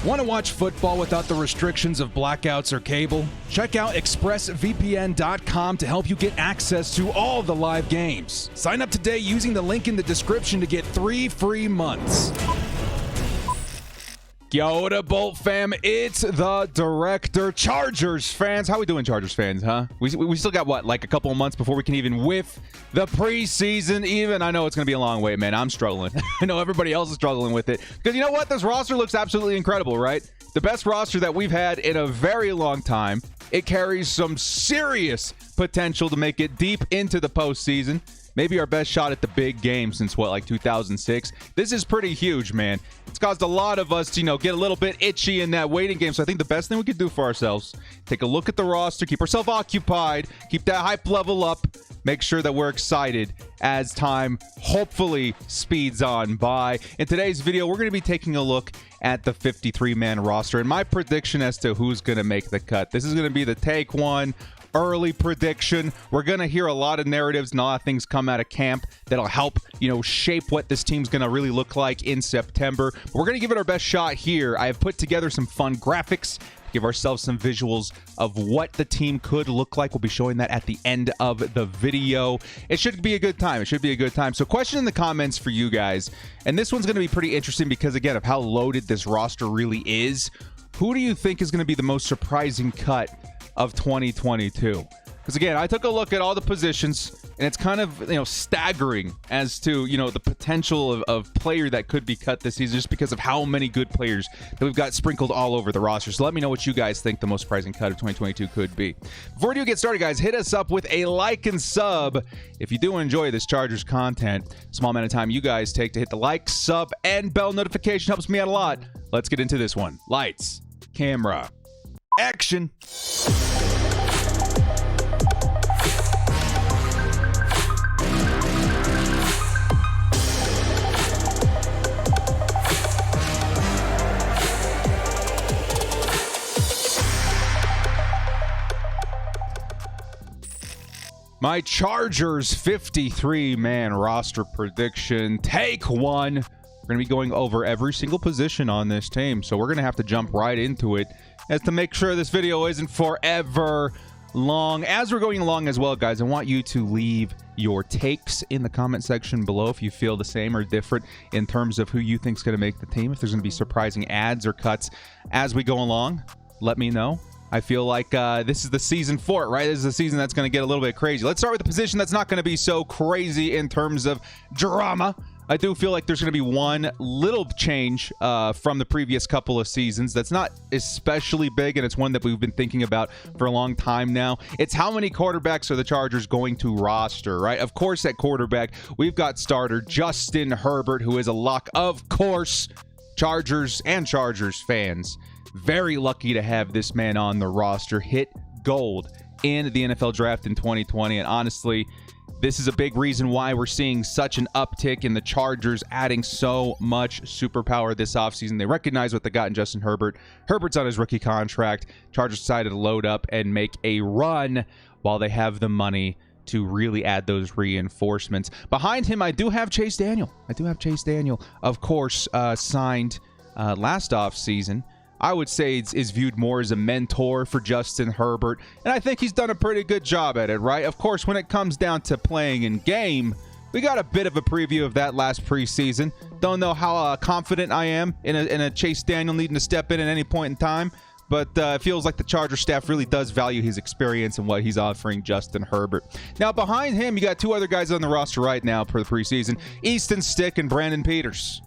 Want to watch football without the restrictions of blackouts or cable? Check out expressvpn.com to help you get access to all the live games. Sign up today using the link in the description to get 3 free months. Yo, what up, Bolt fam? It's the director. Chargers fans. How we doing, Chargers fans, huh? We still got, what, like a couple of months before we can even whiff the preseason even? I know it's going to be a long wait, man. I'm struggling. I know everybody else is struggling with it. Because you know what? This roster looks absolutely incredible, right? The best roster that we've had in a very long time. It carries some serious potential to make it deep into the postseason. Maybe our best shot at the big game since, what, like 2006? This is pretty huge, man. It's caused a lot of us to, get a little bit itchy in that waiting game. So I think the best thing we could do for ourselves, take a look at the roster, keep ourselves occupied, keep that hype level up, make sure that we're excited as time hopefully speeds on by. In today's video, we're going to be taking a look at the 53-man roster and my prediction as to who's going to make the cut. This is going to be the take one early prediction. We're going to hear a lot of narratives and a lot of things come out of camp that'll help, shape what this team's going to really look like in September. But we're going to give it our best shot here. I have put together some fun graphics, give ourselves some visuals of what the team could look like. We'll be showing that at the end of the video. It should be a good time. It should be a good time. So question in the comments for you guys, and this one's going to be pretty interesting because, again, of how loaded this roster really is. Who do you think is going to be the most surprising cut of 2022? Because again, I took a look at all the positions and it's kind of staggering as to the potential of player that could be cut this season just because of how many good players that we've got sprinkled all over the roster. So let me know what you guys think the most surprising cut of 2022 could be. Before we do get started, guys, hit us up with a like and sub if you do enjoy this Chargers content. Small amount of time you guys take to hit the like, sub, and bell notification helps me out a lot. Let's get into this one. Lights, camera, action. My Chargers 53-man roster prediction. Take one. We're going to be going over every single position on this team, so we're going to have to jump right into it as to make sure this video isn't forever long. As we're going along as well, guys, I want you to leave your takes in the comment section below if you feel the same or different in terms of who you think is going to make the team. If there's going to be surprising adds or cuts as we go along, let me know. I feel like this is the season for it, right? This is the season that's going to get a little bit crazy. Let's start with the position that's not going to be so crazy in terms of drama. I do feel like there's going to be one little change from the previous couple of seasons that's not especially big, and it's one that we've been thinking about for a long time now. It's how many quarterbacks are the Chargers going to roster, right? Of course, at quarterback, we've got starter Justin Herbert, who is a lock. Of course, Chargers and Chargers fans, very lucky to have this man on the roster. Hit gold in the NFL draft in 2020, and honestly, this is a big reason why we're seeing such an uptick in the Chargers adding so much superpower this offseason. They recognize what they got in Justin Herbert. Herbert's on his rookie contract. Chargers decided to load up and make a run while they have the money to really add those reinforcements. Behind him, I do have Chase Daniel. Of course, signed last offseason. I would say is viewed more as a mentor for Justin Herbert, and I think he's done a pretty good job at it, right? Of course, when it comes down to playing in game, we got a bit of a preview of that last preseason. Don't know how confident I am in a Chase Daniel needing to step in at any point in time, but it feels like the Charger staff really does value his experience and what he's offering Justin Herbert. Now, behind him, you got two other guys on the roster right now for the preseason, Easton Stick and Brandon Peters.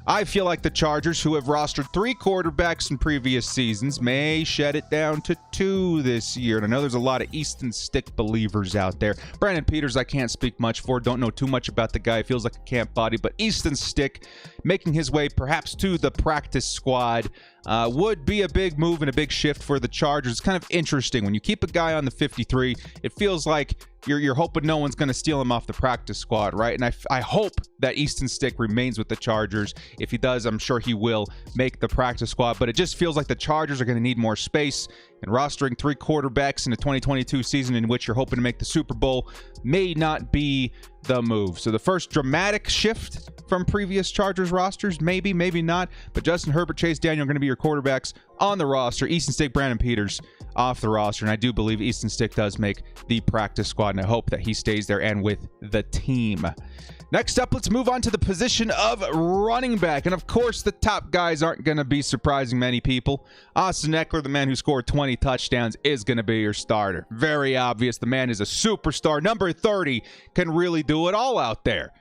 I feel like the Chargers, who have rostered 3 quarterbacks in previous seasons, may shed it down to 2 this year. And I know there's a lot of Easton Stick believers out there. Brandon Peters, I can't speak much for. Don't know too much about the guy. Feels like a camp body. But Easton Stick, making his way perhaps to the practice squad, would be a big move and a big shift for the Chargers. It's kind of interesting. When you keep a guy on the 53, it feels like you're hoping no one's going to steal him off the practice squad, right? And I hope that Easton Stick remains with the Chargers. If he does, I'm sure he will make the practice squad. But it just feels like the Chargers are going to need more space. And rostering 3 quarterbacks in the 2022 season in which you're hoping to make the Super Bowl may not be the move. So the first dramatic shift from previous Chargers rosters, maybe, maybe not. But Justin Herbert, Chase Daniel are going to be your quarterbacks on the roster. Easton Stick, Brandon Peters off the roster. And I do believe Easton Stick does make the practice squad, and I hope that he stays there and with the team. Next up, let's move on to the position of running back. And of course, the top guys aren't going to be surprising many people. Austin Eckler, the man who scored 20 touchdowns, is going to be your starter. Very obvious. The man is a superstar. Number 30 can really do it all out there.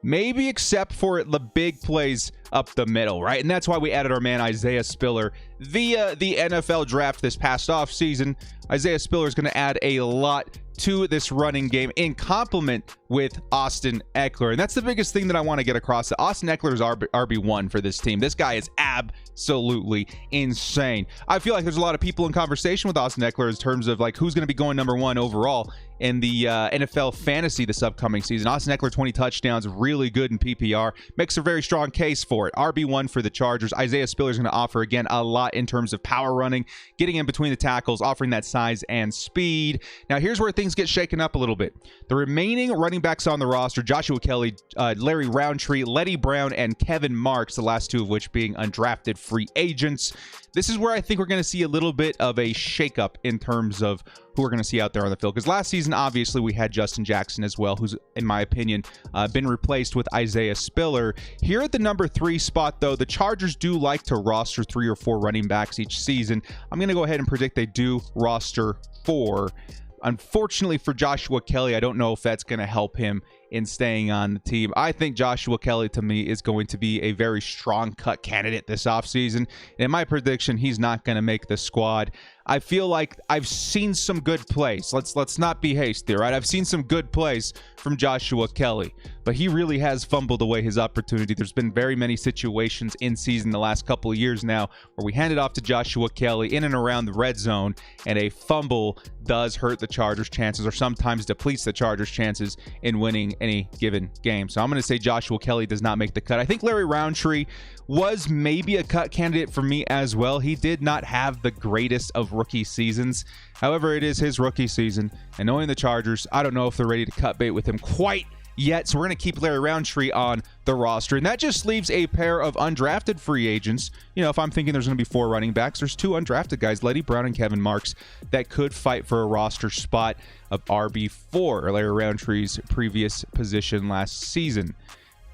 Maybe except for the big plays up the middle, right? And that's why we added our man Isaiah Spiller via the NFL draft this past offseason. Isaiah Spiller is going to add a lot to this running game in complement with Austin Eckler. And that's the biggest thing that I want to get across. Austin Eckler is RB1 for this team. This guy is absolutely insane. I feel like there's a lot of people in conversation with Austin Eckler in terms of like who's going to be going number 1 overall in the NFL fantasy this upcoming season. Austin Eckler, 20 touchdowns, really good in PPR. Makes a very strong case for it. RB1 for the Chargers. Isaiah Spiller is going to offer, again, a lot in terms of power running, getting in between the tackles, offering that size and speed. Now, here's where things get shaken up a little bit. The remaining running backs on the roster, Joshua Kelly, Larry Roundtree, Letty Brown, and Kevin Marks, the last 2 of which being undrafted free agents. This is where I think we're going to see a little bit of a shakeup in terms of who we're going to see out there on the field. Because last season, obviously, we had Justin Jackson as well, who's, in my opinion, been replaced with Isaiah Spiller. Here at the number 3 spot, though, the Chargers do like to roster 3 or 4 running backs each season. I'm going to go ahead and predict they do roster 4. Unfortunately for Joshua Kelly, I don't know if that's going to help him in staying on the team. I think Joshua Kelly, to me, is going to be a very strong cut candidate this offseason. And in my prediction, he's not going to make the squad. I feel like I've seen some good plays. Let's not be hasty, right? I've seen some good plays from Joshua Kelly, but he really has fumbled away his opportunity. There's been very many situations in season the last couple of years now where we hand it off to Joshua Kelly in and around the red zone, and a fumble does hurt the Chargers' chances or sometimes depletes the Chargers' chances in winning any given game. So I'm going to say Joshua Kelly does not make the cut. I think Larry Roundtree was maybe a cut candidate for me as well. He did not have the greatest of rookie seasons. However, it is his rookie season, and knowing the Chargers, I don't know if they're ready to cut bait with him quite yet. So we're going to keep Larry Roundtree on the roster, and that just leaves a pair of undrafted free agents. You know, if I'm thinking there's going to be 4 running backs, there's 2 undrafted guys, Letty Brown and Kevin Marks, that could fight for a roster spot of RB4, Larry Roundtree's previous position last season.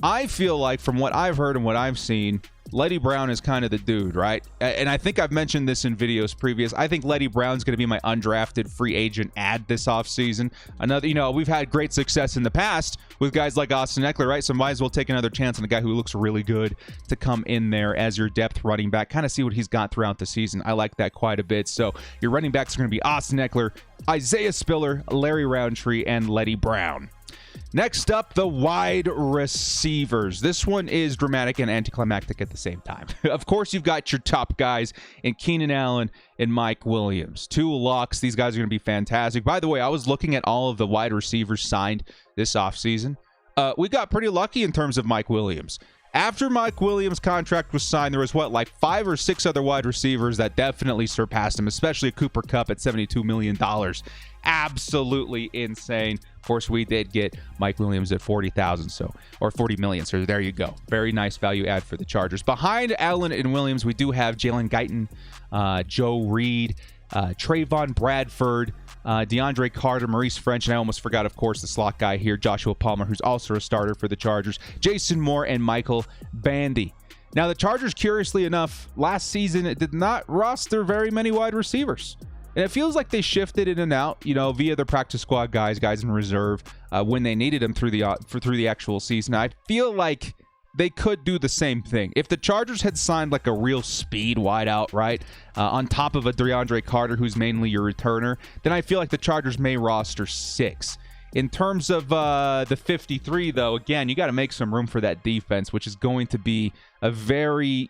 I feel like, from what I've heard and what I've seen, Letty Brown is kind of the dude, right? And I think I've mentioned this in videos previous. I think Letty Brown's going to be my undrafted free agent ad this offseason. Another, we've had great success in the past with guys like Austin Eckler, right? So might as well take another chance on a guy who looks really good to come in there as your depth running back. Kind of see what he's got throughout the season. I like that quite a bit. So your running backs are going to be Austin Eckler, Isaiah Spiller, Larry Roundtree, and Letty Brown. Next up, the wide receivers. This one is dramatic and anticlimactic at the same time. Of course, you've got your top guys in Keenan Allen and Mike Williams. 2 locks. These guys are going to be fantastic. By the way, I was looking at all of the wide receivers signed this offseason. We got pretty lucky in terms of Mike Williams. After Mike Williams' contract was signed, there was, 5 or 6 other wide receivers that definitely surpassed him, especially Cooper Kupp at $72 million. Absolutely insane. Of course, we did get Mike Williams at $40,000, or $40 million. So there you go. Very nice value add for the Chargers. Behind Allen and Williams, we do have Jalen Guyton, Joe Reed, Trayvon Bradford, DeAndre Carter, Maurice French, and I almost forgot, of course, the slot guy here, Joshua Palmer, who's also a starter for the Chargers, Jason Moore, and Michael Bandy. Now, the Chargers, curiously enough, last season, it did not roster very many wide receivers. And it feels like they shifted in and out, via their practice squad guys in reserve, when they needed them through the actual season. I feel like they could do the same thing. If the Chargers had signed like a real speed wideout, right, on top of a DeAndre Carter, who's mainly your returner, then I feel like the Chargers may roster 6. In terms of the 53, though, again, you got to make some room for that defense, which is going to be a very,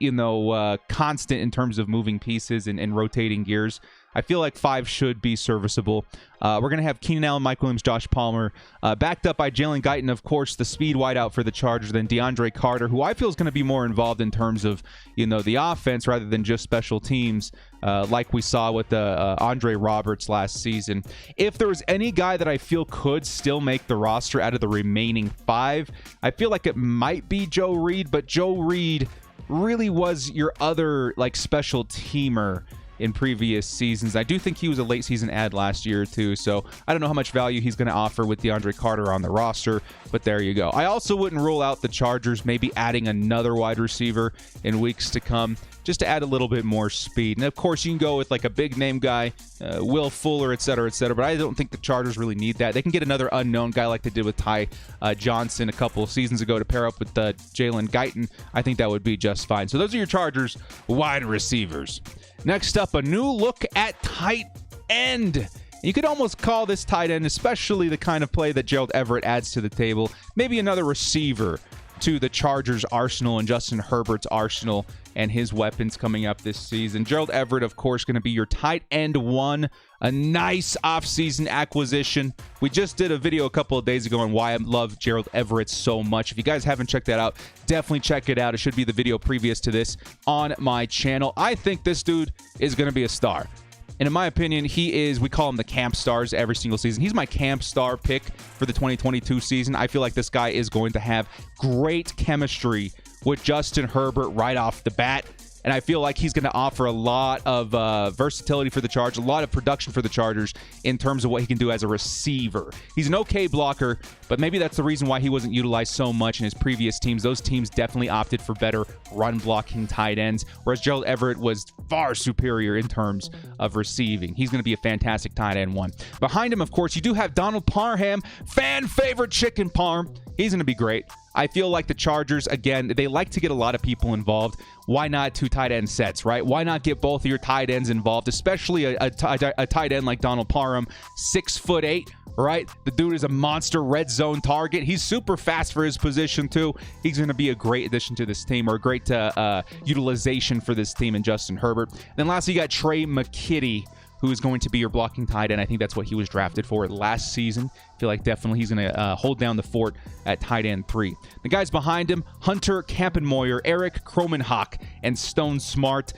constant in terms of moving pieces and rotating gears. I feel like 5 should be serviceable. We're going to have Keenan Allen, Mike Williams, Josh Palmer, backed up by Jalen Guyton, of course, the speed wideout for the Chargers, then DeAndre Carter, who I feel is going to be more involved in terms of, the offense rather than just special teams, like we saw with Andre Roberts last season. If there was any guy that I feel could still make the roster out of the remaining 5, I feel like it might be Joe Reed, but Joe Reed really was your other special teamer in previous seasons. I do think he was a late season add last year too, so I don't know how much value he's going to offer with DeAndre Carter on the roster, but there you go. I also wouldn't rule out the Chargers maybe adding another wide receiver in weeks to come, just to add a little bit more speed. And of course, you can go with a big name guy, Will Fuller, et cetera, but I don't think the Chargers really need that. They can get another unknown guy like they did with Ty Johnson a couple of seasons ago to pair up with Jalen Guyton. I think that would be just fine. So those are your Chargers wide receivers. Next up, a new look at tight end. You could almost call this tight end, especially the kind of play that Gerald Everett adds to the table, maybe another receiver to the Chargers' arsenal and Justin Herbert's arsenal and his weapons coming up this season. Gerald Everett, of course, going to be your tight end 1, a nice offseason acquisition. We just did a video a couple of days ago on why I love Gerald Everett so much. If you guys haven't checked that out, definitely check it out. It should be the video previous to this on my channel. I think this dude is going to be a star. And in my opinion, he is, we call him the camp stars every single season. He's my camp star pick for the 2022 season. I feel like this guy is going to have great chemistry with Justin Herbert right off the bat. And I feel like he's going to offer a lot of versatility for the Chargers, a lot of production for the Chargers in terms of what he can do as a receiver. He's an okay blocker, but maybe that's the reason why he wasn't utilized so much in his previous teams. Those teams definitely opted for better run-blocking tight ends, whereas Gerald Everett was far superior in terms of receiving. He's going to be a fantastic tight end 1. Behind him, of course, you do have Donald Parham, fan favorite chicken parm. He's going to be great. I feel like the Chargers, again, they like to get a lot of people involved. Why not 2 tight end sets, right? Why not get both of your tight ends involved, especially a tight end like Donald Parham, 6'8", right? The dude is a monster red zone target. He's super fast for his position, too. He's going to be a great addition to this team, or a great utilization for this team in Justin Herbert. Then lastly, you got Trey McKitty, who is going to be your blocking tight end. I think that's what he was drafted for last season. I feel like definitely he's going to hold down the fort at tight end 3. The guys behind him, Hunter Campenmoyer, Eric Kromenhoek, and Stone Smart.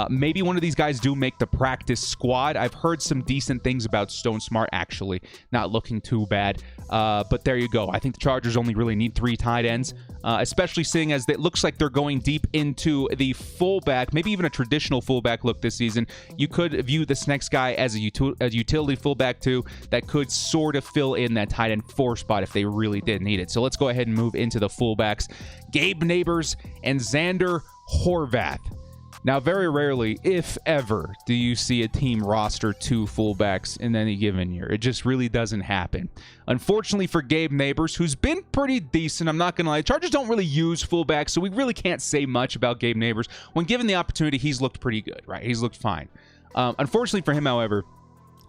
Maybe one of these guys do make the practice squad. I've heard some decent things about Stone Smart, actually. Not looking too bad. But there you go. I think the Chargers only really need 3 tight ends, especially seeing as it looks like they're going deep into the fullback, maybe even a traditional fullback look this season. You could view this next guy as a utility fullback, too, that could sort of fill in that tight end 4 spot if they really did need it. So let's go ahead and move into the fullbacks. Gabe Neighbors and Xander Horvath. Now, very rarely, if ever, do you see a team roster 2 fullbacks in any given year. It just really doesn't happen. Unfortunately for Gabe Neighbors, who's been pretty decent, I'm not going to lie. Chargers don't really use fullbacks, so we really can't say much about Gabe Neighbors. When given the opportunity, he's looked pretty good, right? He's looked fine. Unfortunately for him, however,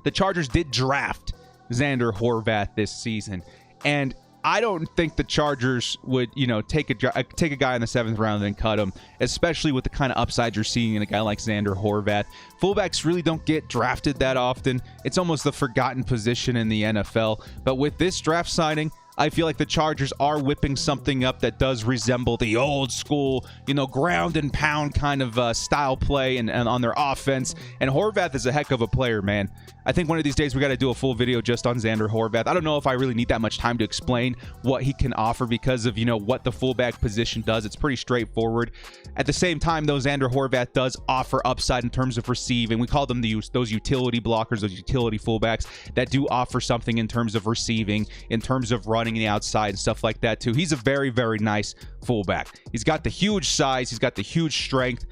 the Chargers did draft Xander Horvath this season, and I don't think the Chargers would, take a guy in the 7th round and then cut him, especially with the kind of upside you're seeing in a guy like Xander Horvath. Fullbacks really don't get drafted that often. It's almost the forgotten position in the NFL. But with this draft signing, I feel like the Chargers are whipping something up that does resemble the old school, ground and pound kind of style play and on their offense. And Horvath is a heck of a player, man. I think one of these days we got to do a full video just on Xander Horvath. I don't know if I really need that much time to explain what he can offer because of, what the fullback position does. It's pretty straightforward. At the same time, though, Xander Horvath does offer upside in terms of receiving. We call them those utility blockers, those utility fullbacks that do offer something in terms of receiving, in terms of running the outside and stuff like that, too. He's a very, very nice fullback. He's got the huge size. He's got the huge strength.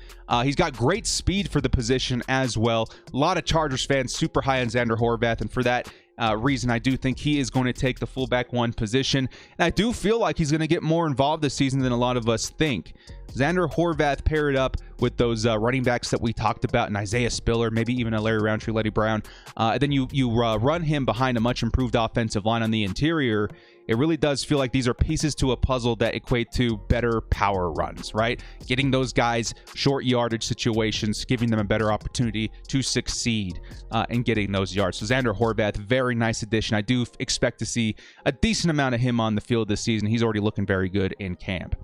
He's got great speed for the position as well. A lot of Chargers fans super high on Xander Horvath, and for that reason, I do think he is going to take the fullback 1 position. And I do feel like he's going to get more involved this season than a lot of us think. Xander Horvath paired up with those running backs that we talked about, and Isaiah Spiller, maybe even a Larry Roundtree, Letty Brown. Then you run him behind a much improved offensive line on the interior. It really does feel like these are pieces to a puzzle that equate to better power runs, right? Getting those guys short yardage situations, giving them a better opportunity to succeed in getting those yards. So Xander Horvath, very nice addition. I do expect to see a decent amount of him on the field this season. He's already looking very good in camp.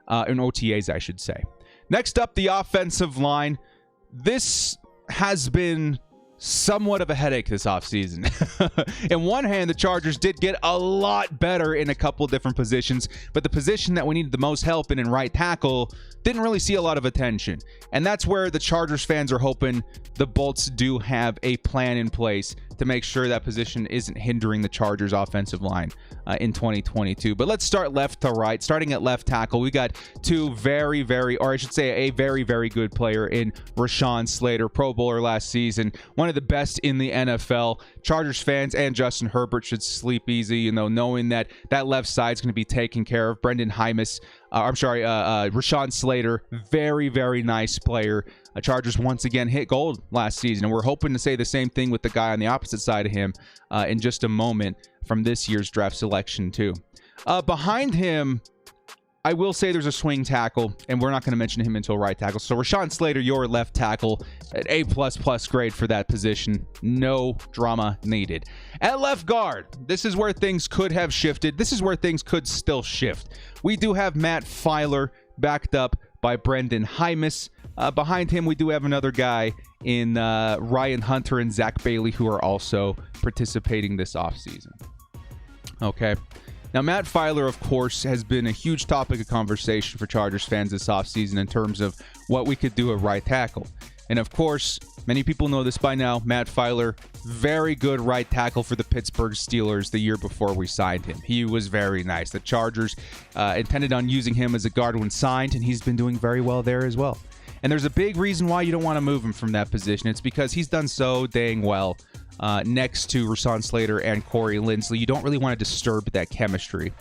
In OTAs, I should say. Next up, the offensive line. This has been somewhat of a headache this offseason. In one hand, the Chargers did get a lot better in a couple different positions, but the position that we needed the most help in right tackle didn't really see a lot of attention. And that's where the Chargers fans are hoping the Bolts do have a plan in place to make sure that position isn't hindering the Chargers offensive line in 2022. But let's start left to right. Starting at left tackle, we got a very, very good player in Rashawn Slater, Pro Bowler last season, one of the best in the NFL. Chargers fans and Justin Herbert should sleep easy, knowing that left side's going to be taken care of. Rashawn Slater, very, very nice player. Chargers once again hit gold last season, and we're hoping to say the same thing with the guy on the opposite side of him in just a moment from this year's draft selection too. Behind him, I will say there's a swing tackle, and we're not going to mention him until right tackle. So Rashawn Slater, your left tackle, an A++ grade for that position. No drama needed. At left guard, this is where things could have shifted. This is where things could still shift. We do have Matt Filer backed up by Brendan Hymas. Behind him, we do have another guy in Ryan Hunter and Zach Bailey, who are also participating this offseason. Okay. Now, Matt Filer, of course, has been a huge topic of conversation for Chargers fans this offseason in terms of what we could do at right tackle. And, of course, many people know this by now. Matt Filer, very good right tackle for the Pittsburgh Steelers the year before we signed him. He was very nice. The Chargers intended on using him as a guard when signed, and he's been doing very well there as well. And there's a big reason why you don't want to move him from that position. It's because he's done so dang well next to Rashawn Slater and Corey Linsley. You don't really want to disturb that chemistry.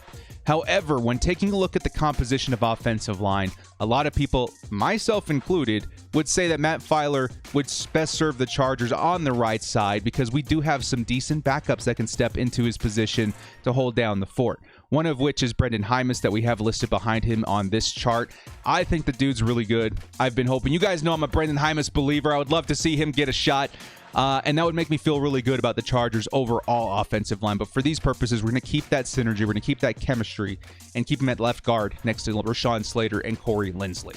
However, when taking a look at the composition of offensive line, a lot of people, myself included, would say that Matt Filer would best serve the Chargers on the right side because we do have some decent backups that can step into his position to hold down the fort. One of which is Brendan Hymas that we have listed behind him on this chart. I think the dude's really good. I've been hoping. You guys know I'm a Brendan Hymas believer. I would love to see him get a shot. And that would make me feel really good about the Chargers' overall offensive line. But for these purposes, we're going to keep that synergy. We're going to keep that chemistry and keep him at left guard next to Rashawn Slater and Corey Linsley.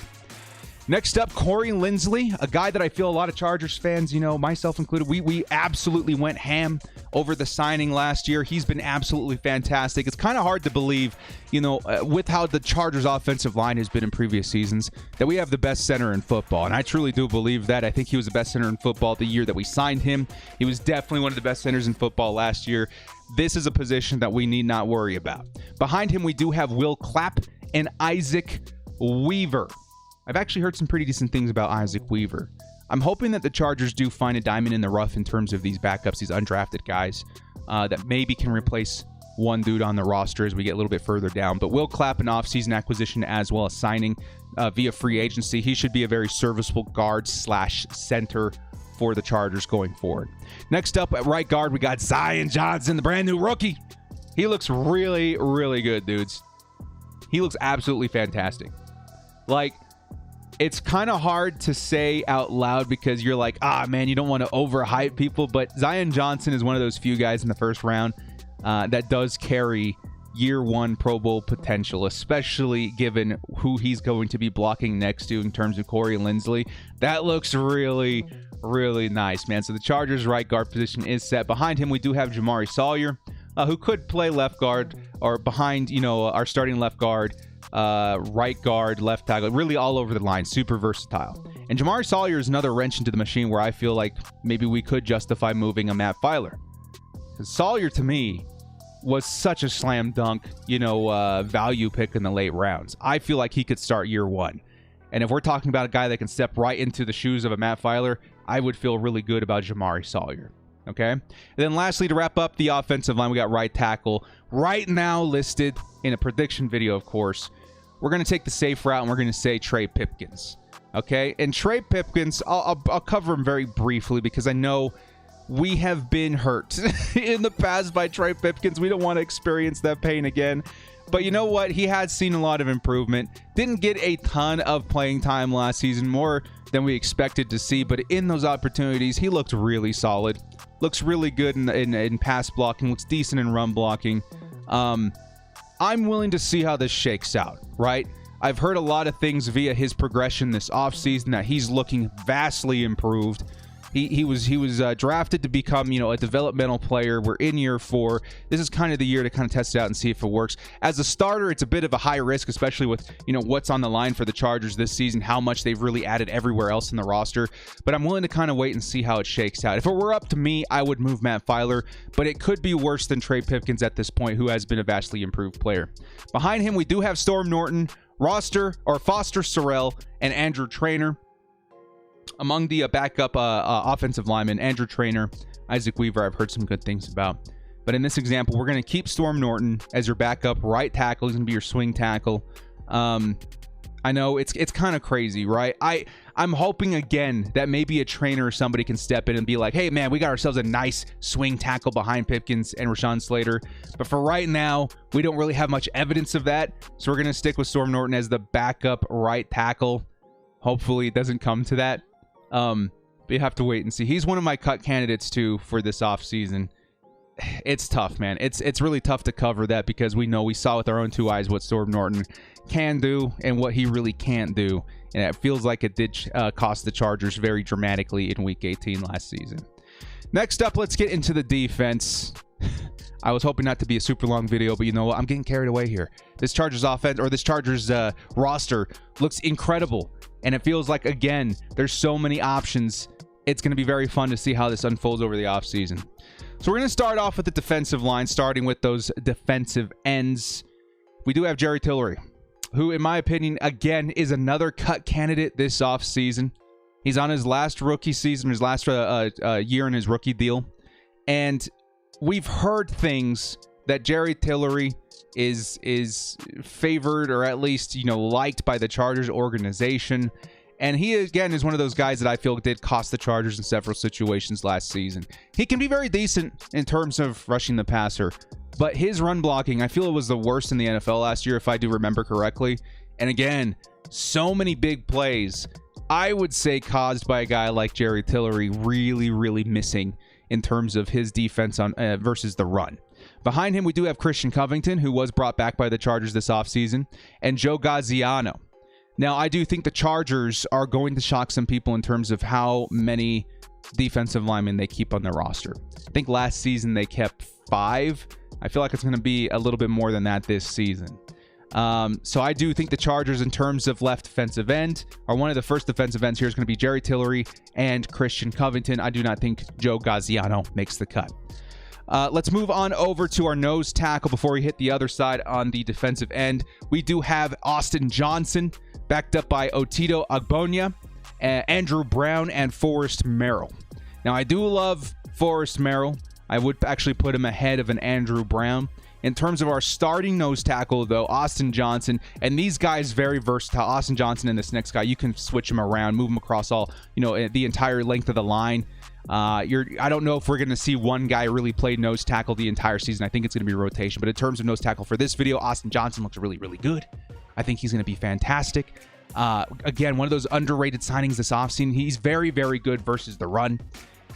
Next up, Corey Linsley, a guy that I feel a lot of Chargers fans, myself included, we absolutely went ham over the signing last year. He's been absolutely fantastic. It's kind of hard to believe, with how the Chargers offensive line has been in previous seasons, that we have the best center in football. And I truly do believe that. I think he was the best center in football the year that we signed him. He was definitely one of the best centers in football last year. This is a position that we need not worry about. Behind him, we do have Will Clapp and Isaac Weaver. I've actually heard some pretty decent things about Isaac Weaver. I'm hoping that the Chargers do find a diamond in the rough in terms of these backups, these undrafted guys that maybe can replace one dude on the roster as we get a little bit further down. But Will Clapp, an offseason acquisition as well as signing via free agency. He should be a very serviceable guard/center for the Chargers going forward. Next up at right guard, we got Zion Johnson, the brand new rookie. He looks really, really good, dudes. He looks absolutely fantastic. It's kind of hard to say out loud because you're like, man, you don't want to overhype people. But Zion Johnson is one of those few guys in the first round that does carry year one Pro Bowl potential, especially given who he's going to be blocking next to in terms of Corey Linsley. That looks really, really nice, man. So the Chargers' right guard position is set. Behind him, we do have Jamari Sawyer, who could play left guard or behind, our starting left guard. Right guard, left tackle, really all over the line, super versatile. And Jamari Sawyer is another wrench into the machine where I feel like maybe we could justify moving a Matt Filer. Because Sawyer, to me, was such a slam dunk, value pick in the late rounds. I feel like he could start year one. And if we're talking about a guy that can step right into the shoes of a Matt Filer, I would feel really good about Jamari Sawyer. Okay? And then lastly, to wrap up the offensive line, we got right tackle. Right now listed in a prediction video, of course. We're going to take the safe route, and we're going to say Trey Pipkins. Okay, and Trey Pipkins, I'll cover him very briefly because I know we have been hurt in the past by Trey Pipkins. We don't want to experience that pain again. But you know what? He has seen a lot of improvement. Didn't get a ton of playing time last season, more than we expected to see. But in those opportunities, he looked really solid. Looks really good in pass blocking. Looks decent in run blocking. I'm willing to see how this shakes out, right? I've heard a lot of things via his progression this offseason that he's looking vastly improved. He was drafted to become, a developmental player. We're in year 4. This is kind of the year to kind of test it out and see if it works. As a starter, it's a bit of a high risk, especially with, what's on the line for the Chargers this season, how much they've really added everywhere else in the roster. But I'm willing to kind of wait and see how it shakes out. If it were up to me, I would move Matt Filer, but it could be worse than Trey Pipkins at this point, who has been a vastly improved player. Behind him, we do have Storm Norton, Foster Sorrell, and Andrew Traynor. Among the backup offensive linemen, Andrew Traynor, Isaac Weaver, I've heard some good things about. But in this example, we're going to keep Storm Norton as your backup right tackle. He's going to be your swing tackle. I know it's kind of crazy, right? I'm hoping again that maybe a trainer or somebody can step in and be like, hey, man, we got ourselves a nice swing tackle behind Pipkins and Rashawn Slater. But for right now, we don't really have much evidence of that. So we're going to stick with Storm Norton as the backup right tackle. Hopefully it doesn't come to that. But you have to wait and see. He's one of my cut candidates too for this offseason. It's tough, man. It's really tough to cover that because we saw with our own 2 eyes what Storm Norton can do and what he really can't do. And it feels like it did cost the Chargers very dramatically in Week 18 last season. Next up, let's get into the defense. I was hoping not to be a super long video, but you know what? I'm getting carried away here. This Chargers offense, or this Chargers roster, looks incredible. And it feels like, again, there's so many options. It's going to be very fun to see how this unfolds over the offseason. So we're going to start off with the defensive line, starting with those defensive ends. We do have Jerry Tillery, who, in my opinion, again, is another cut candidate this offseason. He's on his last rookie season, his last year in his rookie deal. And we've heard things that Jerry Tillery is favored, or at least, liked by the Chargers organization. And he, again, is one of those guys that I feel did cost the Chargers in several situations last season. He can be very decent in terms of rushing the passer, but his run blocking, I feel it was the worst in the NFL last year, if I do remember correctly. And again, so many big plays, I would say, caused by a guy like Jerry Tillery really, really missing in terms of his defense on versus the run. Behind him, we do have Christian Covington, who was brought back by the Chargers this offseason, and Joe Gaziano. Now, I do think the Chargers are going to shock some people in terms of how many defensive linemen they keep on their roster. I think last season they kept 5. I feel like it's going to be a little bit more than that this season. So I do think the Chargers, in terms of left defensive end, are one of the first defensive ends here is going to be Jerry Tillery and Christian Covington. I do not think Joe Gaziano makes the cut. Let's move on over to our nose tackle before we hit the other side on the defensive end. We do have Austin Johnson, backed up by Otito Agbonya, Andrew Brown, and Forrest Merrill. Now, I do love Forrest Merrill. I would actually put him ahead of an Andrew Brown. In terms of our starting nose tackle, though, Austin Johnson, and these guys very versatile. Austin Johnson and this next guy, you can switch them around, move them across all, the entire length of the line. I don't know if we're going to see one guy really play nose tackle the entire season. I think it's going to be a rotation. But in terms of nose tackle for this video, Austin Johnson looks really, really good. I think he's going to be fantastic. Again, one of those underrated signings this offseason. He's very, very good versus the run.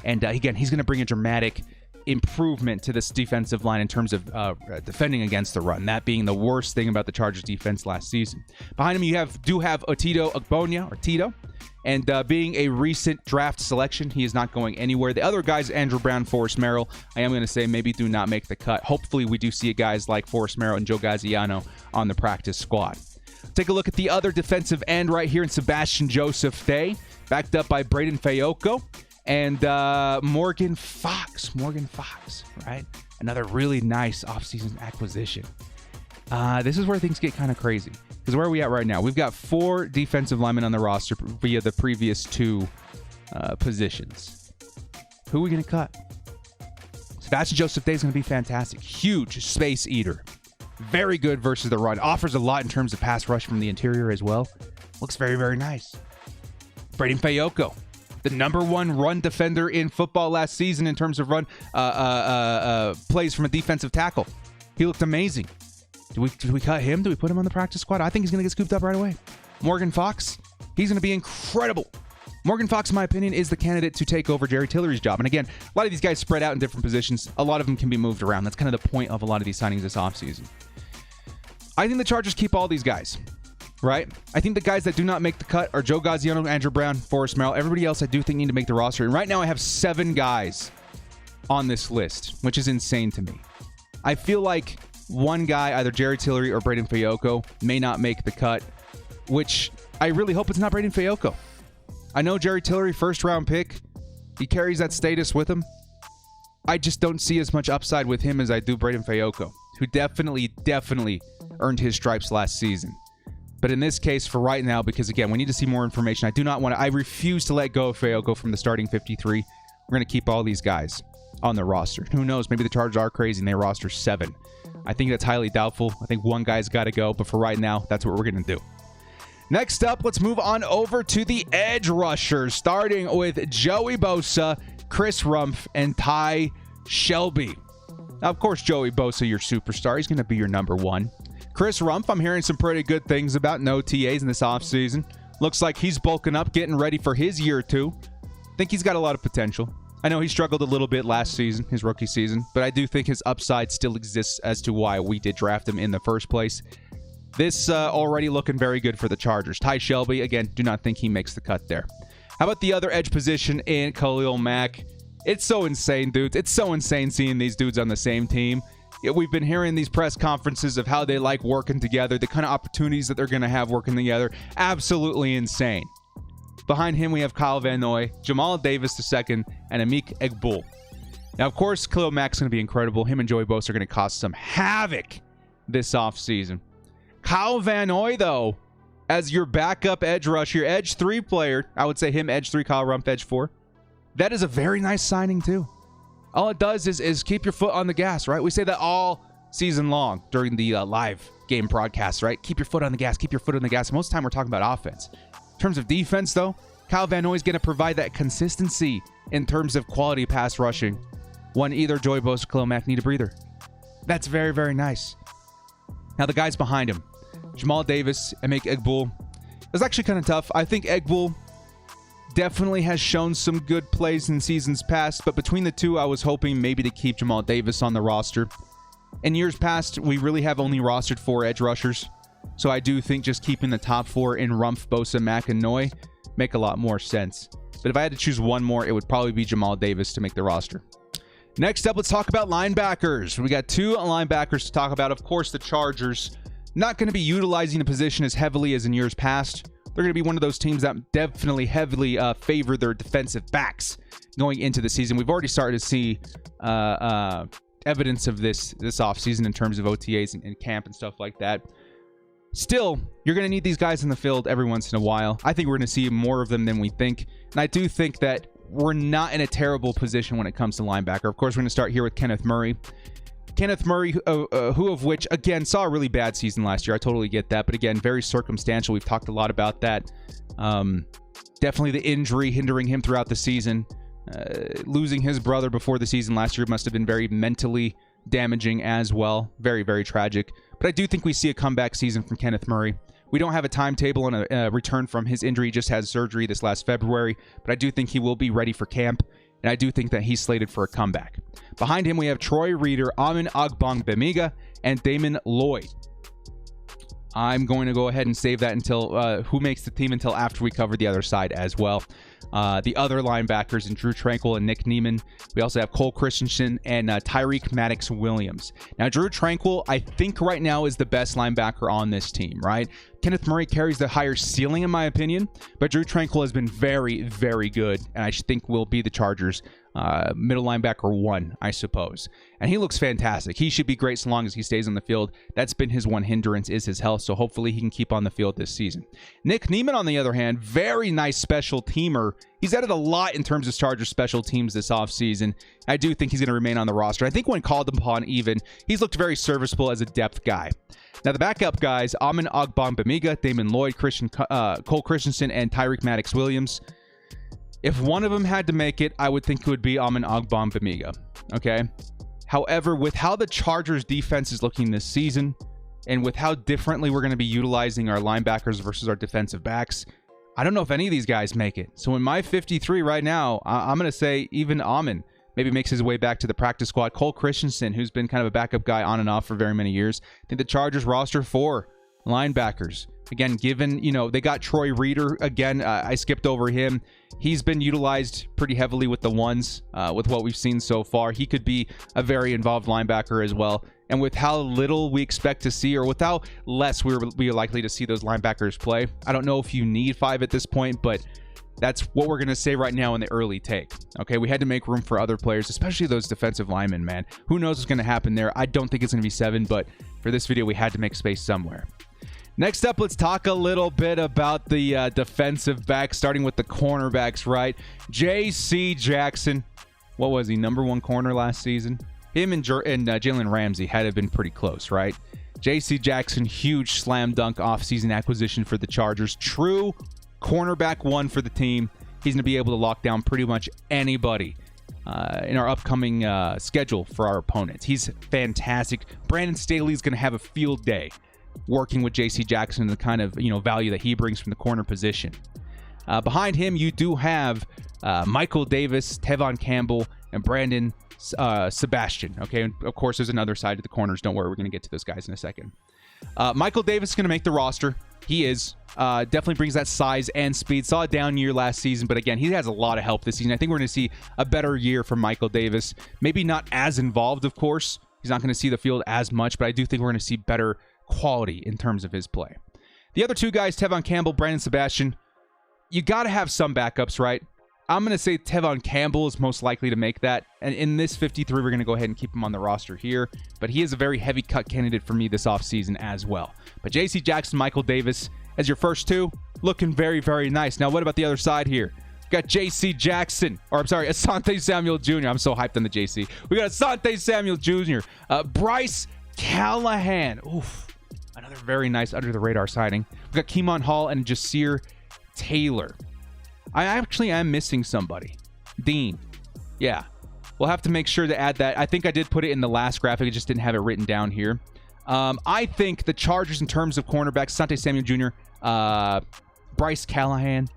And again, he's going to bring a dramatic improvement to this defensive line in terms of defending against the run, that being the worst thing about the Chargers defense last season. Behind him, you do have Otito Agbonya, or Tito, and being a recent draft selection, he is not going anywhere. The other guys, Andrew Brown, Forrest Merrill, I am going to say maybe do not make the cut. Hopefully we do see guys like Forrest Merrill and Joe Gaziano on the practice squad. Take a look at the other defensive end right here in Sebastian Joseph Day, backed up by Braden Fayoko and Morgan Fox, right? Another really nice offseason acquisition. This is where things get kind of crazy, because where are we at right now? We've got 4 defensive linemen on the roster via the previous 2 positions. Who are we going to cut? Sebastian Joseph Day is going to be fantastic. Huge space eater. Very good versus the run. Offers a lot in terms of pass rush from the interior as well. Looks very, very nice. Braden Fayoko, the #1 run defender in football last season in terms of run plays from a defensive tackle. He looked amazing. Do we cut him? Do we put him on the practice squad? I think he's going to get scooped up right away. Morgan Fox, he's going to be incredible. Morgan Fox, in my opinion, is the candidate to take over Jerry Tillery's job. And again, a lot of these guys spread out in different positions. A lot of them can be moved around. That's kind of the point of a lot of these signings this offseason. I think the Chargers keep all these guys, right? I think the guys that do not make the cut are Joe Gaziano, Andrew Brown, Forrest Merrill. Everybody else I do think need to make the roster. And right now I have 7 guys on this list, which is insane to me. I feel like one guy, either Jerry Tillery or Braden Fayoko, may not make the cut, which I really hope it's not Braden Fayoko. I know Jerry Tillery, first-round pick. He carries that status with him. I just don't see as much upside with him as I do Braden Fayoko, who definitely earned his stripes last season. But in this case, for right now, because again, we need to see more information. I refuse to let go of Fayoko from the starting 53. We're going to keep all these guys on the roster. Who knows? Maybe the Chargers are crazy and they roster 7. I think that's highly doubtful. I think one guy's got to go, but for right now, that's what we're going to do. Next up, let's move on over to the edge rushers, starting with Joey Bosa, Chris Rumph, and Ty Shelby. Now, of course, Joey Bosa, your superstar. He's going to be your #1. Chris Rumph, I'm hearing some pretty good things about no TAs in this offseason. Looks like he's bulking up, getting ready for his year 2. Think he's got a lot of potential. I know he struggled a little bit last season, his rookie season, but I do think his upside still exists as to why we did draft him in the first place. This already looking very good for the Chargers. Ty Shelby, again, do not think he makes the cut there. How about the other edge position in Khalil Mack? It's so insane, dudes. It's so insane seeing these dudes on the same team. We've been hearing these press conferences of how they like working together, the kind of opportunities that they're going to have working together. Absolutely insane. Behind him, we have Kyle Van Noy, Jamal Davis II, and Amik Egbul. Now, of course, Khalil Mack's going to be incredible. Him and Joey Bosa are going to cause some havoc this offseason. Kyle Van Noy, though, as your backup edge rusher, your edge 3 player, I would say him edge 3, Kyle Rumph edge 4. That is a very nice signing, too. All it does is keep your foot on the gas, right? We say that all season long during the live game broadcasts, right? Keep your foot on the gas, keep your foot on the gas. Most of the time, we're talking about offense. In terms of defense, though, Kyle Van Noy is going to provide that consistency in terms of quality pass rushing when either Joey Bosa or Khalil Mack need a breather. That's very, very nice. Now, the guys behind him, Jamal Davis and Amik Egbul. It was actually kind of tough. I think Egbul definitely has shown some good plays in seasons past, but between the two, I was hoping maybe to keep Jamal Davis on the roster. In years past, we really have only rostered 4 edge rushers. So I do think just keeping the top 4 in Rumph, Bosa, Mack, and Noy make a lot more sense. But if I had to choose one more, it would probably be Jamal Davis to make the roster. Next up, let's talk about linebackers. We got 2 linebackers to talk about. Of course, the Chargers not going to be utilizing the position as heavily as in years past. They're going to be one of those teams that definitely heavily favor their defensive backs going into the season. We've already started to see evidence of this offseason in terms of OTAs and camp and stuff like that. Still, you're going to need these guys in the field every once in a while. I think we're going to see more of them than we think. And I do think that we're not in a terrible position when it comes to linebacker. Of course, we're going to start here with Kenneth Murray. Kenneth Murray, who of which, again, saw a really bad season last year. I totally get that. But again, very circumstantial. We've talked a lot about that. Definitely the injury hindering him throughout the season. Losing his brother before the season last year must have been very mentally damaging as well. Very, very tragic. But I do think we see a comeback season from Kenneth Murray. We don't have a timetable and a return from his injury. He just had surgery this last February. But I do think he will be ready for camp. And I do think that he's slated for a comeback. Behind him, we have Troy Reeder, Amin Agbangbemiga, and Damon Lloyd. I'm going to go ahead and save that until who makes the team until after we cover the other side as well. The other linebackers in Drew Tranquil and Nick Neiman. We also have Cole Christensen and Tyreek Maddox-Williams. Now, Drew Tranquil, I think right now is the best linebacker on this team, right? Kenneth Murray carries the higher ceiling in my opinion, but Drew Tranquil has been very, very good, and I think will be the Chargers' middle linebacker 1, I suppose. And he looks fantastic. He should be great so long as he stays on the field. That's been his one hindrance, is his health, so hopefully he can keep on the field this season. Nick Neiman, on the other hand, very nice special teamer. He's added a lot in terms of Chargers special teams this offseason. I do think he's going to remain on the roster. I think when called upon even, he's looked very serviceable as a depth guy. Now, the backup guys, Amin Ogbongbemiga, Damon Lloyd, Cole Christensen, and Tyreek Maddox-Williams. If one of them had to make it, I would think it would be Amin Ogbongbemiga, okay? However, with how the Chargers defense is looking this season, and with how differently we're going to be utilizing our linebackers versus our defensive backs, I don't know if any of these guys make it. So in my 53 right now, I'm going to say even Amin maybe makes his way back to the practice squad. Cole Christensen, who's been kind of a backup guy on and off for very many years. I think the Chargers roster 4 linebackers. Again, given, they got Troy Reeder. Again, I skipped over him. He's been utilized pretty heavily with the ones, with what we've seen so far. He could be a very involved linebacker as well. And with how little we expect to see, or with how less we are likely to see those linebackers play, I don't know if you need 5 at this point, but that's what we're going to say right now in the early take. Okay, we had to make room for other players, especially those defensive linemen, man. Who knows what's going to happen there? I don't think it's going to be 7, but for this video, we had to make space somewhere. Next up, let's talk a little bit about the defensive backs, starting with the cornerbacks, right? J.C. Jackson, what was he, #1 corner last season? Him and Jalen Ramsey had to have been pretty close, right? J.C. Jackson, huge slam dunk offseason acquisition for the Chargers. True cornerback 1 for the team. He's going to be able to lock down pretty much anybody in our upcoming schedule for our opponents. He's fantastic. Brandon Staley's going to have a field day working with J.C. Jackson and the kind of value that he brings from the corner position. Behind him, you do have Michael Davis, Tevon Campbell, and Brandon Sebastian. Okay, and of course, there's another side to the corners. Don't worry, we're going to get to those guys in a second. Michael Davis is going to make the roster. He is. Definitely brings that size and speed. Saw a down year last season, but again, he has a lot of help this season. I think we're going to see a better year from Michael Davis. Maybe not as involved, of course. He's not going to see the field as much, but I do think we're going to see better quality in terms of his play. The other 2 guys, Tevon Campbell, Brandon Sebastian, you got to have some backups, right? I'm going to say Tevon Campbell is most likely to make that. And in this 53, we're going to go ahead and keep him on the roster here. But he is a very heavy cut candidate for me this offseason as well. But J.C. Jackson, Michael Davis as your first 2, looking very, very nice. Now, what about the other side here? We got J.C. Jackson, or I'm sorry, Asante Samuel Jr. I'm so hyped on the J.C. We got Asante Samuel Jr. Bryce Callahan. Oof. Another very nice under-the-radar signing. We got Keemon Hall and Jasir Taylor. I actually am missing somebody. Dean. Yeah. We'll have to make sure to add that. I think I did put it in the last graphic. I just didn't have it written down here. I think the Chargers, in terms of cornerbacks, Asante Samuel Jr., Bryce Callahan,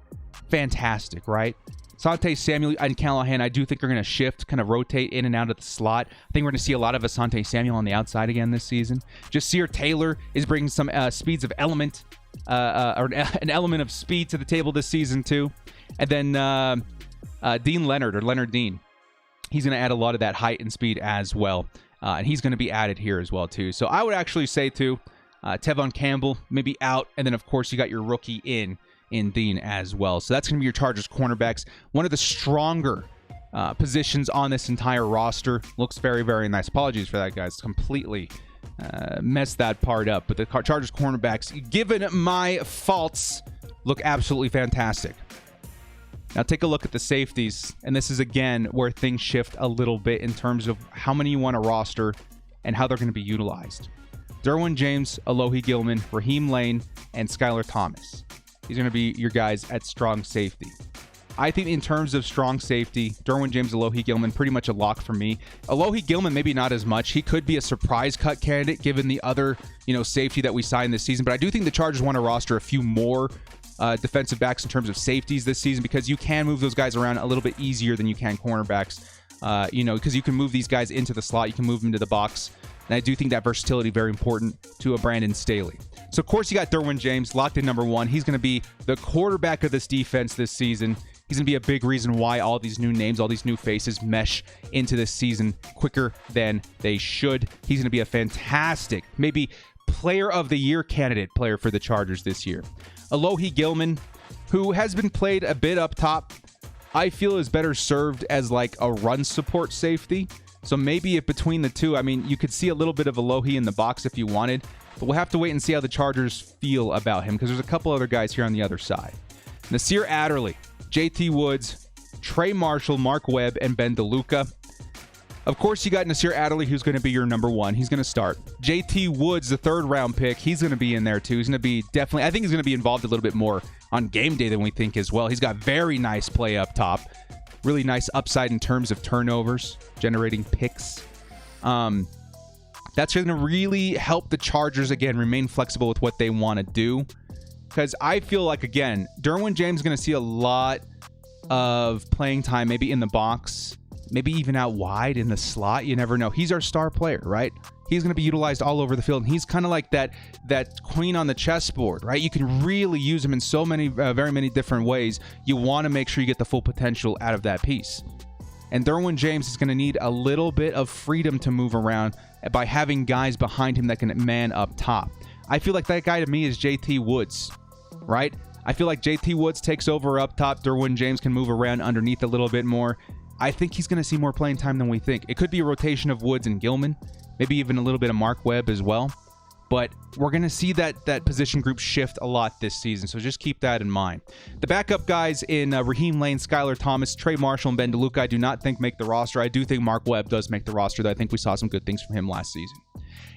fantastic, right? Asante Samuel and Callahan, I do think are going to shift, kind of rotate in and out of the slot. I think we're going to see a lot of Asante Samuel on the outside again this season. Jasir Taylor is bringing some speeds of element, or an element of speed to the table this season too. And then Dean Leonard, or Leonard Dean, he's going to add a lot of that height and speed as well. And he's going to be added here as well too. So I would actually say too, Tevon Campbell maybe out, and then of course you got your rookie in Dean as well. So that's going to be your Chargers cornerbacks. One of the stronger positions on this entire roster. Looks very, very nice. Apologies for that, guys. Completely messed that part up. But the Chargers cornerbacks, given my faults, look absolutely fantastic. Now take a look at the safeties. And this is, again, where things shift a little bit in terms of how many you want to roster and how they're going to be utilized. Derwin James, Alohi Gilman, Raheem Lane, and Skylar Thomas. These are going to be your guys at strong safety. I think in terms of strong safety, Derwin James, Alohi Gilman, pretty much a lock for me. Alohi Gilman, maybe not as much. He could be a surprise cut candidate given the other, safety that we signed this season. But I do think the Chargers want to roster a few more defensive backs in terms of safeties this season, because you can move those guys around a little bit easier than you can cornerbacks. Because you can move these guys into the slot, you can move them into the box. And I do think that versatility very important to a Brandon Staley. So, of course, you got Derwin James locked in #1. He's going to be the quarterback of this defense this season. He's going to be a big reason why all these new names, all these new faces mesh into this season quicker than they should. He's going to be a fantastic, maybe player of the year candidate player for the Chargers this year. Alohi Gilman, who has been played a bit up top, I feel is better served as like a run support safety. So maybe if between the two, I mean, you could see a little bit of Alohi in the box if you wanted, but we'll have to wait and see how the Chargers feel about him because there's a couple other guys here on the other side. Nasir Adderley, JT Woods, Trey Marshall, Mark Webb, and Ben DeLuca. Of course, you got Nasir Adderley, who's going to be your number one. He's going to start. JT Woods, the third-round pick, he's going to be in there, too. He's going to be definitely, I think he's going to be involved a little bit more on game day than we think as well. He's got very nice play up top. Really nice upside in terms of turnovers, generating picks. That's going to really help the Chargers, again, remain flexible with what they want to do. Because I feel like, again, Derwin James is going to see a lot of playing time, maybe in the box, maybe even out wide in the slot. You never know. He's our star player, right? He's going to be utilized all over the field. And he's kind of like that queen on the chessboard, right? You can really use him in so many, very many different ways. You want to make sure you get the full potential out of that piece. And Derwin James is going to need a little bit of freedom to move around by having guys behind him that can man up top. I feel like that guy to me is JT Woods, right? I feel like JT Woods takes over up top. Derwin James can move around underneath a little bit more. I think he's going to see more playing time than we think. It could be a rotation of Woods and Gilman, maybe even a little bit of Mark Webb as well. But we're going to see that position group shift a lot this season, so just keep that in mind. The backup guys in Raheem Lane, Skylar Thomas, Trey Marshall, and Ben DeLuca, I do not think make the roster. I do think Mark Webb does make the roster, though I think we saw some good things from him last season.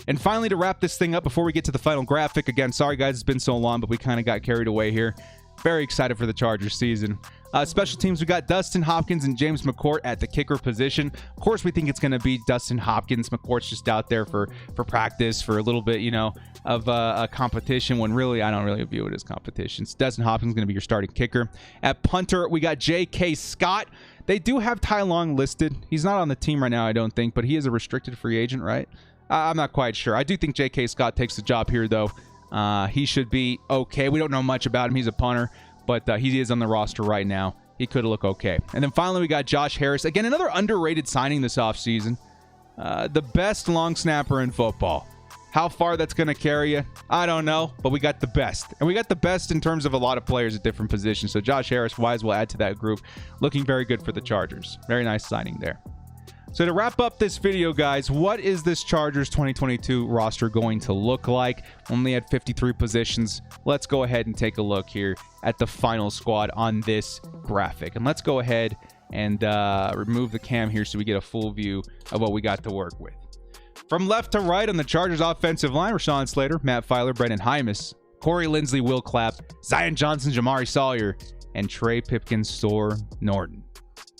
And finally, to wrap this thing up before we get to the final graphic, again, sorry guys, it's been so long, but we kind of got carried away here. Very excited for the Chargers season. Special teams, we got Dustin Hopkins and James McCourt at the kicker position. Of course, we think it's going to be Dustin Hopkins. McCourt's just out there for practice, for a little bit, of a competition, when really, I don't really view it as competition. So Dustin Hopkins is going to be your starting kicker. At punter, we got J.K. Scott. They do have Ty Long listed. He's not on the team right now, I don't think, but he is a restricted free agent, right? I'm not quite sure. I do think J.K. Scott takes the job here, though. He should be okay. We don't know much about him. He's a punter, but he is on the roster right now. He could look okay. And then finally, we got Josh Harris. Again, another underrated signing this offseason. The best long snapper in football. How far that's going to carry you, I don't know, but we got the best. And we got the best in terms of a lot of players at different positions. So Josh Harris, might as well add to that group. Looking very good for the Chargers. Very nice signing there. So to wrap up this video, guys, what is this Chargers 2022 roster going to look like? Only at 53 positions. Let's go ahead and take a look here at the final squad on this graphic. And let's go ahead and remove the cam here so we get a full view of what we got to work with. From left to right on the Chargers offensive line, Rashawn Slater, Matt Filer, Brendan Hymus, Corey Linsley, Will Clapp, Zion Johnson, Jamari Sawyer, and Trey Pipkins, Sor Norton.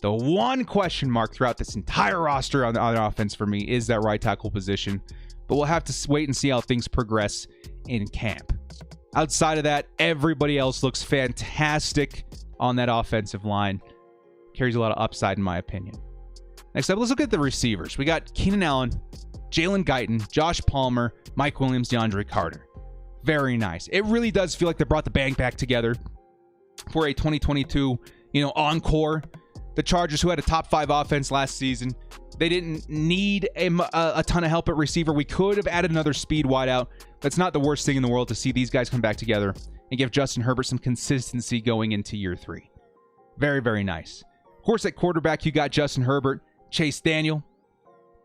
The one question mark throughout this entire roster on offense for me is that right tackle position, but we'll have to wait and see how things progress in camp. Outside of that, everybody else looks fantastic on that offensive line. Carries a lot of upside, in my opinion. Next up, let's look at the receivers. We got Keenan Allen, Jalen Guyton, Josh Palmer, Mike Williams, DeAndre Carter. Very nice. It really does feel like they brought the band back together for a 2022, encore. The Chargers, who had a top 5 offense last season, they didn't need a ton of help at receiver. We could have added another speed wideout. That's not the worst thing in the world to see these guys come back together and give Justin Herbert some consistency going into year 3. Very, very nice. Of course, at quarterback, you got Justin Herbert, Chase Daniel.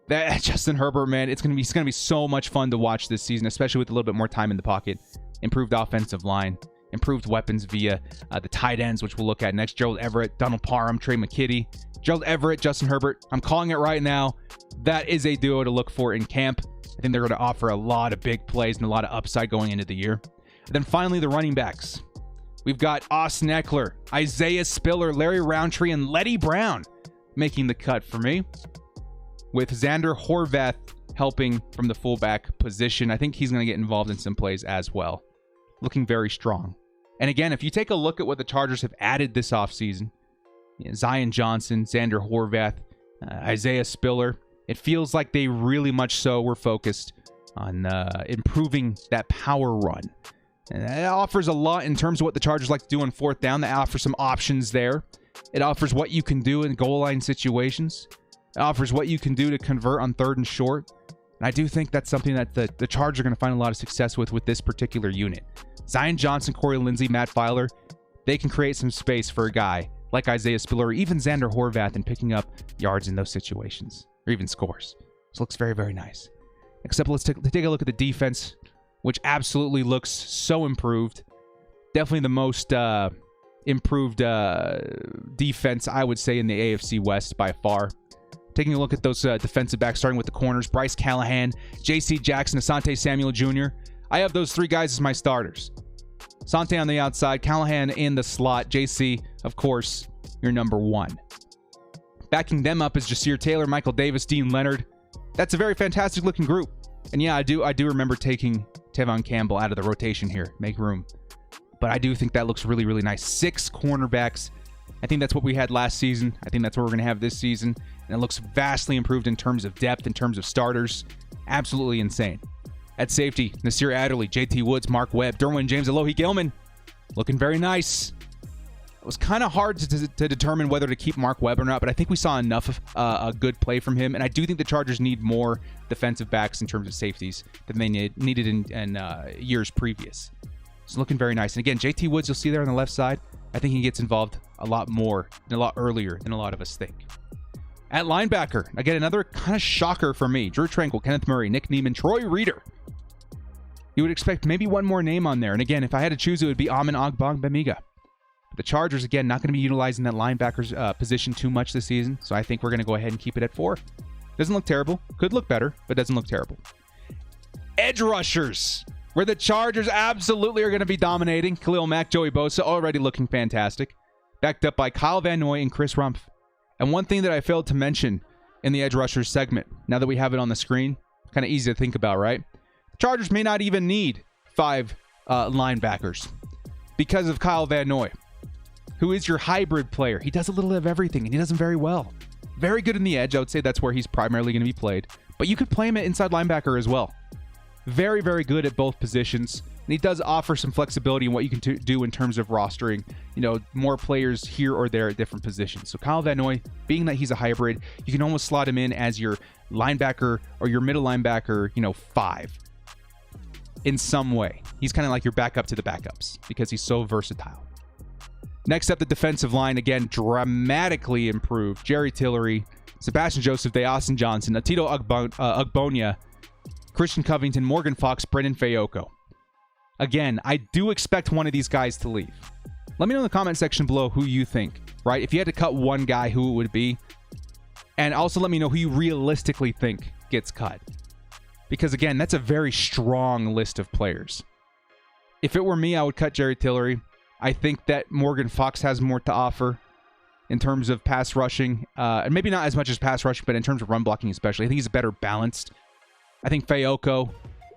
That Justin Herbert, man, it's gonna be so much fun to watch this season, especially with a little bit more time in the pocket. Improved offensive line, improved weapons via the tight ends, which we'll look at next. Gerald Everett, Donald Parham, Trey McKitty. Gerald Everett, Justin Herbert. I'm calling it right now. That is a duo to look for in camp. I think they're going to offer a lot of big plays and a lot of upside going into the year. And then finally, the running backs. We've got Austin Eckler, Isaiah Spiller, Larry Roundtree, and Letty Brown making the cut for me, with Xander Horvath helping from the fullback position. I think he's going to get involved in some plays as well. Looking very strong. And again, if you take a look at what the Chargers have added this offseason, Zion Johnson, Xander Horvath, Isaiah Spiller, it feels like they really much so were focused on improving that power run. And that offers a lot in terms of what the Chargers like to do on 4th down. They offer some options there. It offers what you can do in goal line situations. It offers what you can do to convert on 3rd and short. And I do think that's something that the Chargers are going to find a lot of success with this particular unit. Zion Johnson, Corey Linsley, Matt Filer, they can create some space for a guy like Isaiah Spiller or even Xander Horvath and picking up yards in those situations, or even scores. This looks very, very nice. Except let's take a look at the defense, which absolutely looks so improved. Definitely the most improved defense, I would say, in the AFC West by far. Taking a look at those defensive backs, starting with the corners, Bryce Callahan, J.C. Jackson, Asante Samuel Jr. I have those three guys as my starters. Asante on the outside, Callahan in the slot, J.C., of course, your number one. Backing them up is Jasir Taylor, Michael Davis, Dean Leonard. That's a very fantastic looking group. And yeah, I do remember taking Tevon Campbell out of the rotation here, make room. But I do think that looks really, really nice. 6 cornerbacks. I think that's what we had last season. I think that's what we're going to have this season. And it looks vastly improved in terms of depth, in terms of starters. Absolutely insane. At safety, Nasir Adderley, JT Woods, Mark Webb, Derwin James, Alohi Gilman. Looking very nice. It was kind of hard to determine whether to keep Mark Webb or not, but I think we saw enough of a good play from him. And I do think the Chargers need more defensive backs in terms of safeties than they needed in years previous. It's looking very nice. And again, JT Woods, you'll see there on the left side. I think he gets involved a lot more and a lot earlier than a lot of us think. At linebacker, again, another kind of shocker for me. Drew Tranquil, Kenneth Murray, Nick Neiman, Troy Reeder. You would expect maybe one more name on there. And again, if I had to choose, it would be Amin Ogbongbemiga. The Chargers, again, not going to be utilizing that linebacker's position too much this season. So I think we're going to go ahead and keep it at 4. Doesn't look terrible. Could look better, but doesn't look terrible. Edge rushers, where the Chargers absolutely are going to be dominating. Khalil Mack, Joey Bosa, already looking fantastic. Backed up by Kyle Van Noy and Chris Rumpf. And one thing that I failed to mention in the edge rushers segment, now that we have it on the screen, kind of easy to think about, right? The Chargers may not even need 5 linebackers because of Kyle Van Noy, who is your hybrid player. He does a little of everything, and he does them very well. Very good in the edge. I would say that's where he's primarily going to be played. But you could play him at inside linebacker as well. Very, very good at both positions. And he does offer some flexibility in what you can do in terms of rostering, more players here or there at different positions. So Kyle Van Noy, being that he's a hybrid, you can almost slot him in as your linebacker or your middle linebacker, 5 in some way. He's kind of like your backup to the backups because he's so versatile. Next up, the defensive line, again, dramatically improved. Jerry Tillery, Sebastian Joseph, Austin Johnson, Atito Ugbonia, Christian Covington, Morgan Fox, Brendan Fayoko. Again, I do expect one of these guys to leave. Let me know in the comment section below who you think, right? If you had to cut one guy, who it would be. And also let me know who you realistically think gets cut. Because again, that's a very strong list of players. If it were me, I would cut Jerry Tillery. I think that Morgan Fox has more to offer in terms of pass rushing. And maybe not as much as pass rushing, but in terms of run blocking especially. I think he's better balanced. I think Fayoko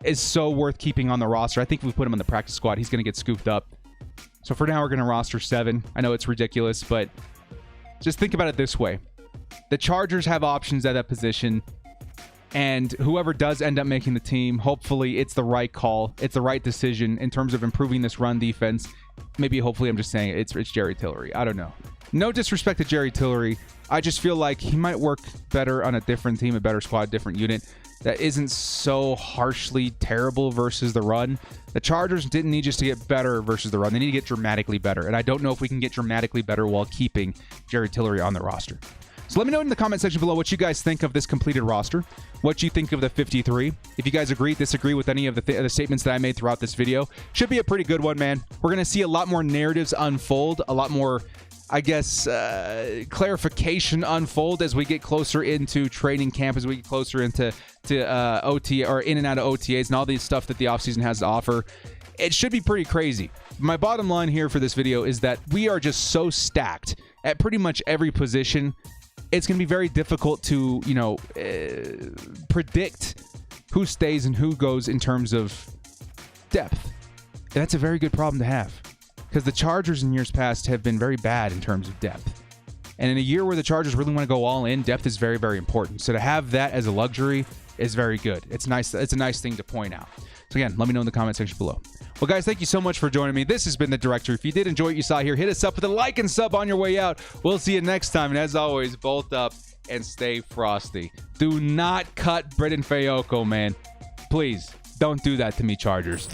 is so worth keeping on the roster. I think if we put him on the practice squad, he's going to get scooped up. So for now, we're going to roster 7. I know it's ridiculous, but just think about it this way. The Chargers have options at that position, and whoever does end up making the team, hopefully it's the right call. It's the right decision in terms of improving this run defense. Maybe, hopefully, I'm just saying it's Jerry Tillery. I don't know. No disrespect to Jerry Tillery. I just feel like he might work better on a different team, a better squad, different unit that isn't so harshly terrible versus the run. The Chargers didn't need just to get better versus the run. They need to get dramatically better. And I don't know if we can get dramatically better while keeping Jerry Tillery on the roster. So let me know in the comment section below what you guys think of this completed roster, what you think of the 53. If you guys agree, disagree with any of the statements that I made throughout this video. Should be a pretty good one, man. We're going to see a lot more narratives unfold, a lot more, I guess, clarification unfold as we get closer into training camp, as we get closer into OT or in and out of OTAs and all these stuff that the offseason has to offer. It should be pretty crazy. My bottom line here for this video is that we are just so stacked at pretty much every position. It's going to be very difficult to, predict who stays and who goes in terms of depth. And that's a very good problem to have because the Chargers in years past have been very bad in terms of depth. And in a year where the Chargers really want to go all in, depth is very, very important. So to have that as a luxury is very good. It's nice. It's a nice thing to point out. So again, let me know in the comment section below. Well, guys, thank you so much for joining me. This has been The Director. If you did enjoy what you saw here, hit us up with a like and sub on your way out. We'll see you next time. And as always, bolt up and stay frosty. Do not cut Brendan Fayoko, man. Please, don't do that to me, Chargers.